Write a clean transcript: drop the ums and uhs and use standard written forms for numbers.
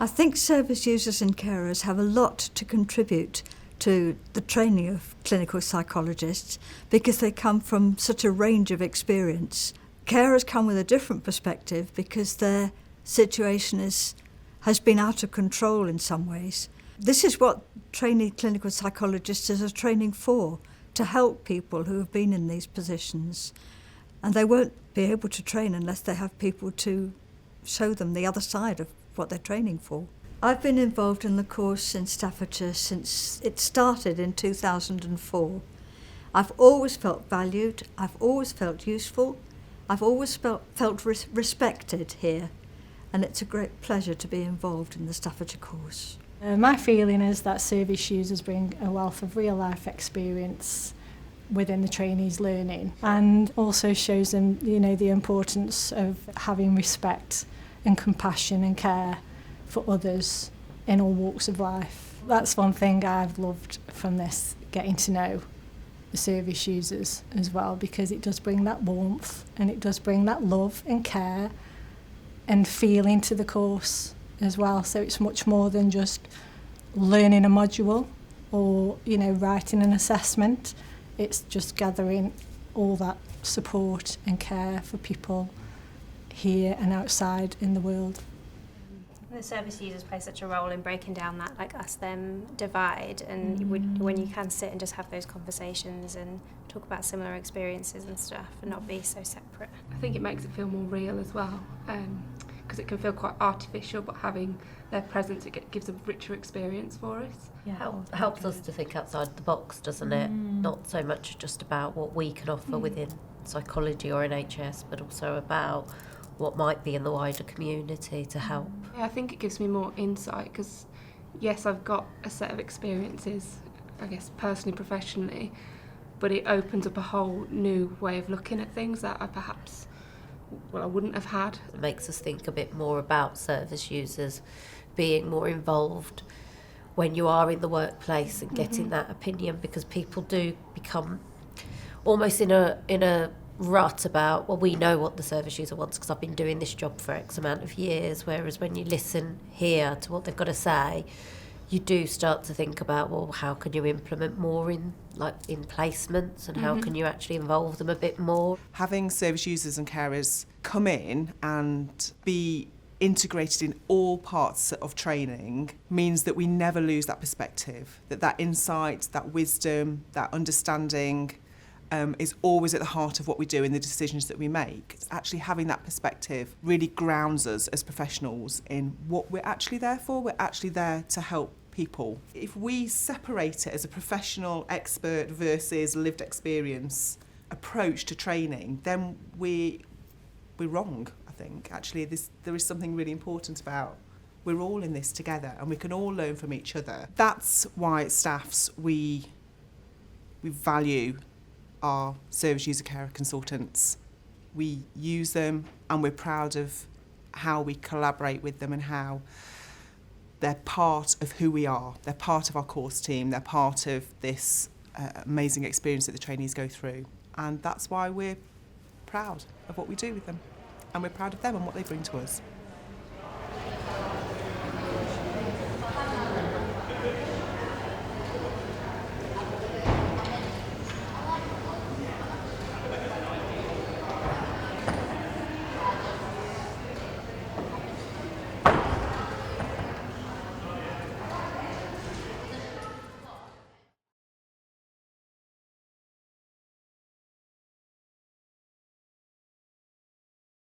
I think service users and carers have a lot to contribute to the training of clinical psychologists because they come from such a range of experience. Carers come with a different perspective because their situation has been out of control in some ways. This is what trainee clinical psychologists are training for, to help people who have been in these positions. And they won't be able to train unless they have people to show them the other side of what they're training for. I've been involved in the course in Staffordshire since it started in 2004. I've always felt valued, I've always felt useful, I've always felt respected here, and it's a great pleasure to be involved in the Staffordshire course. My feeling is that service users bring a wealth of real-life experience within the trainees' learning, and also shows them, the importance of having respect and compassion and care for others in all walks of life. That's one thing I've loved from this, getting to know the service users as well, because it does bring that warmth and it does bring that love and care and feeling to the course as well. So it's much more than just learning a module or, writing an assessment. It's just gathering all that support and care for people here and outside in the world. The service users play such a role in breaking down that us-them divide, and when you can sit and just have those conversations and talk about similar experiences and stuff and not be so separate. I think it makes it feel more real as well, because it can feel quite artificial, but having their presence, it gives a richer experience for us. Yeah, helps us to think outside the box, doesn't it? Not so much just about what we can offer within psychology or NHS, but also about what might be in the wider community to help. Yeah, I think it gives me more insight because, yes, I've got a set of experiences, I guess, personally, professionally, but it opens up a whole new way of looking at things that I wouldn't have had. It makes us think a bit more about service users being more involved when you are in the workplace and getting that opinion, because people do become almost in a rut about, well, we know what the service user wants because I've been doing this job for X amount of years, whereas when you listen here to what they've got to say, you do start to think about, well, how can you implement more in placements, and how can you actually involve them a bit more? Having service users and carers come in and be integrated in all parts of training means that we never lose that perspective, that insight, that wisdom, that understanding is always at the heart of what we do and the decisions that we make. Actually having that perspective really grounds us as professionals in what we're actually there for. We're actually there to help people. If we separate it as a professional expert versus lived experience approach to training, then we're wrong, I think. Actually, there is something really important about we're all in this together and we can all learn from each other. That's why at Staffs we value our service user carer consultants. We use them and we're proud of how we collaborate with them and how they're part of who we are. They're part of our course team. They're part of this amazing experience that the trainees go through. And that's why we're proud of what we do with them. And we're proud of them and what they bring to us.